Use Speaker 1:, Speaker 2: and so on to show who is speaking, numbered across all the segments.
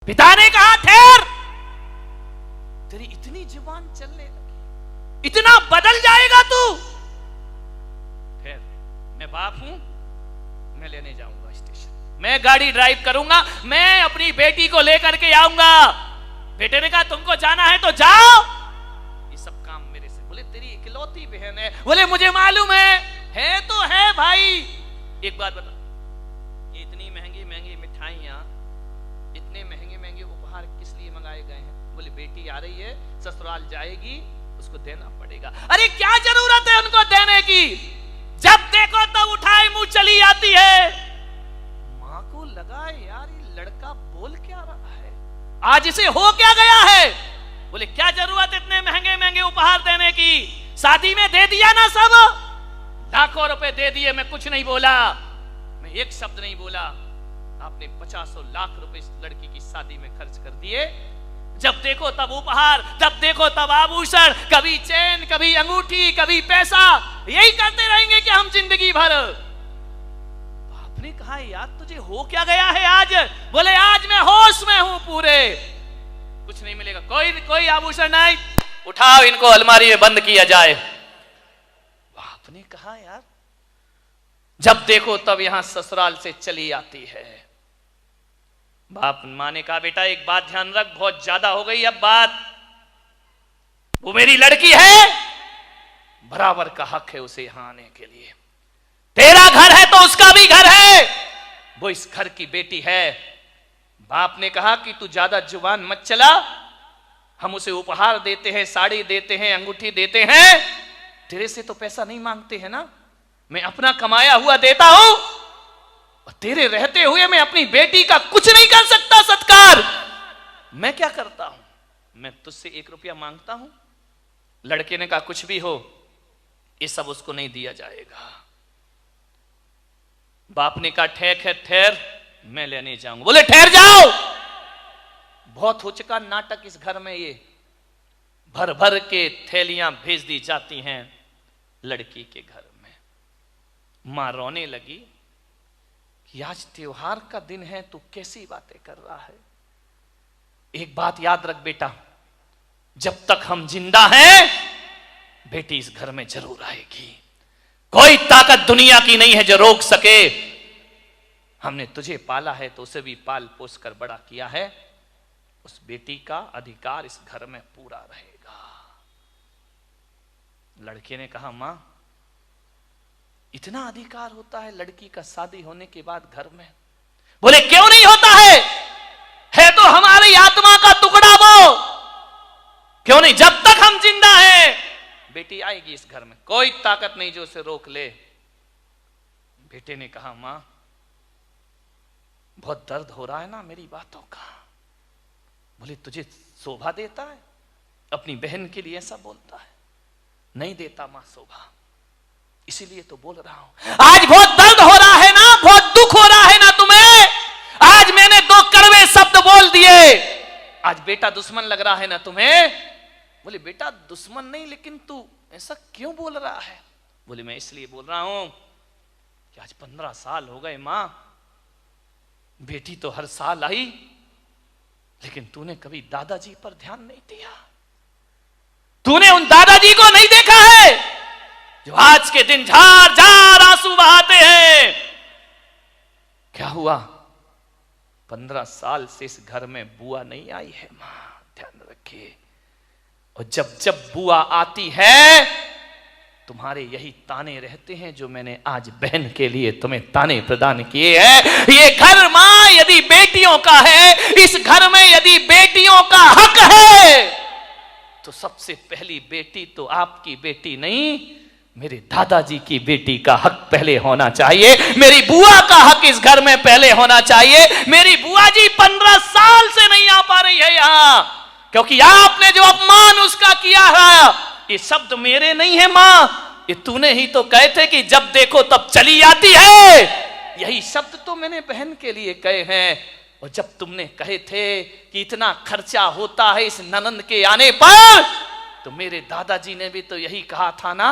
Speaker 1: पिता ने कहा ठहर, तेरी इतनी जुबान चलने लगी, इतना बदल जाएगा तू। ठहर, मैं बाप हूं, मैं लेने जाऊंगा स्टेशन, मैं गाड़ी ड्राइव करूंगा, मैं अपनी बेटी को लेकर के आऊंगा। बेटे ने कहा तुमको जाना है तो जाओ, ये सब काम मेरे से। बोले तेरी इकलौती बहन है। बोले मुझे मालूम है तो है भाई। एक बात बता, ये इतनी महंगी महंगी मिठाइयां, इतने महंगे महंगे उपहार किस लिए मंगाए गए हैं? बोले बेटी आ रही है, ससुराल जाएगी, उसको देना पड़ेगा। अरे क्या जरूरत है उनको देने की? जब देखो तब उठाए मुंह चली आती है। मां को लगा यार ये लड़का बोल क्या रहा है, आज इसे हो क्या गया है। बोले क्या जरूरत इतने महंगे महंगे उपहार देने की, शादी में दे दिया ना सब, लाखों रुपए दे दिए, मैं कुछ नहीं बोला, मैं एक शब्द नहीं बोला। आपने 50 लाख रुपए इस लड़की की शादी में खर्च कर दिए। जब देखो तब उपहार, जब देखो तब आभूषण, कभी चेन, कभी अंगूठी, कभी पैसा, यही करते रहेंगे कि हम जिंदगी भर। बाप ने कहा यार तुझे हो क्या गया है आज? बोले आज मैं होश में हूं पूरे, कुछ नहीं मिलेगा, कोई आभूषण नहीं, उठाओ इनको अलमारी में बंद किया जाए। बाप ने कहा यार जब देखो तब यहां ससुराल से चली आती है। बाप मां ने कहा बेटा एक बात ध्यान रख, बहुत ज्यादा हो गई अब बात, वो मेरी लड़की है, बराबर का हक है उसे यहां आने के लिए। तेरा घर है तो उसका भी घर है, वो इस घर की बेटी है। बाप ने कहा कि तू ज्यादा जुबान मत चला, हम उसे उपहार देते हैं, साड़ी देते हैं, अंगूठी देते हैं, तेरे से तो पैसा नहीं मांगते हैं ना, मैं अपना कमाया हुआ देता हूं, और तेरे रहते हुए मैं अपनी बेटी का कुछ नहीं कर सकता सत्कार। मैं क्या करता हूं, मैं तुझसे 1 रुपया मांगता हूं। लड़के ने कहा कुछ भी हो ये सब उसको नहीं दिया जाएगा। बाप ने कहा ठीक है ठहर, मैं लेने जाऊंगा। बोले ठहर जाओ, बहुत हो चुका नाटक इस घर में, ये भर भर के थैलियां भेज दी जाती हैं लड़की के घर में। मां रोने लगी कि आज त्योहार का दिन है, तू कैसी बातें कर रहा है। एक बात याद रख बेटा, जब तक हम जिंदा हैं बेटी इस घर में जरूर आएगी, कोई ताकत दुनिया की नहीं है जो रोक सके। हमने तुझे पाला है तो उसे भी पाल पोस कर बड़ा किया है, उस बेटी का अधिकार इस घर में पूरा रहेगा। लड़के ने कहा मां इतना अधिकार होता है लड़की का शादी होने के बाद घर में? बोले क्यों नहीं होता है तो हमारी आत्मा का टुकड़ा वो, क्यों नहीं, जब तक हम जिंदा हैं बेटी आएगी इस घर में, कोई ताकत नहीं जो उसे रोक ले। बेटे ने कहा मां बहुत दर्द हो रहा है ना मेरी बातों का। बोले तुझे शोभा देता है, अपनी बहन के लिए ऐसा बोलता है? नहीं देता मां शोभा, इसीलिए तो बोल रहा हूं। आज बहुत दर्द हो रहा है ना, बहुत दुख हो रहा है ना तुम्हें, आज मैंने 2 कड़वे शब्द बोल दिए, आज बेटा दुश्मन लग रहा है ना तुम्हें। बोले बेटा दुश्मन नहीं, लेकिन तू ऐसा क्यों बोल रहा है? बोले मैं इसलिए बोल रहा हूं कि आज 15 साल हो गए मां, बेटी तो हर साल आई, लेकिन तूने कभी दादाजी पर ध्यान नहीं दिया, तूने उन दादाजी को नहीं देखा है जो आज के दिन झार झार आंसू बहाते हैं। क्या हुआ, 15 साल से इस घर में बुआ नहीं आई है मां, ध्यान रखिए। और जब जब बुआ आती है तुम्हारे यही ताने रहते हैं जो मैंने आज बहन के लिए तुम्हें ताने प्रदान किए हैं। ये घर मां यदि बेटियों का है, इस घर में यदि बेटियों का हक है, तो सबसे पहली बेटी तो आपकी बेटी नहीं, मेरे दादाजी की बेटी का हक पहले होना चाहिए, मेरी बुआ का हक इस घर में पहले होना चाहिए। मेरी बुआ जी 15 साल से नहीं आ पा रही है यहां, क्योंकि आपने जो अपमान उसका किया है, ये शब्द मेरे नहीं है मां, ये तूने ही तो कहे थे कि जब देखो तब चली आती है, यही शब्द तो मैंने बहन के लिए कहे हैं। और जब तुमने कहे थे कि इतना खर्चा होता है इस ननंद के आने पर, तो मेरे दादाजी ने भी तो यही कहा था ना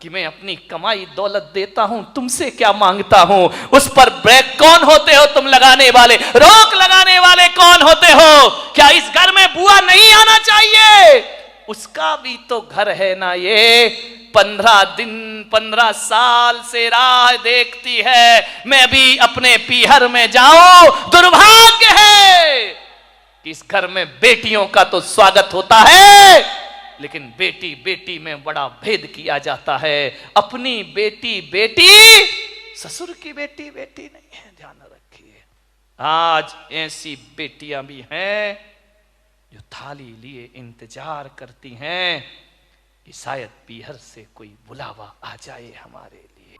Speaker 1: कि मैं अपनी कमाई दौलत देता हूं, तुमसे क्या मांगता हूं। उस पर ब्रेक कौन होते हो तुम लगाने वाले, रोक लगाने वाले कौन होते हो? क्या इस घर में बुआ नहीं आना चाहिए? उसका भी तो घर है ना ये। 15 दिन 15 साल से राह देखती है, मैं भी अपने पीहर में जाऊं। दुर्भाग्य है कि इस घर में बेटियों का तो स्वागत होता है, लेकिन बेटी बेटी में बड़ा भेद किया जाता है। अपनी बेटी बेटी, ससुर की बेटी बेटी नहीं है, ध्यान रखिए। आज ऐसी बेटियां भी हैं जो थाली लिए इंतजार करती हैं कि शायद पीहर से कोई बुलावा आ जाए हमारे लिए।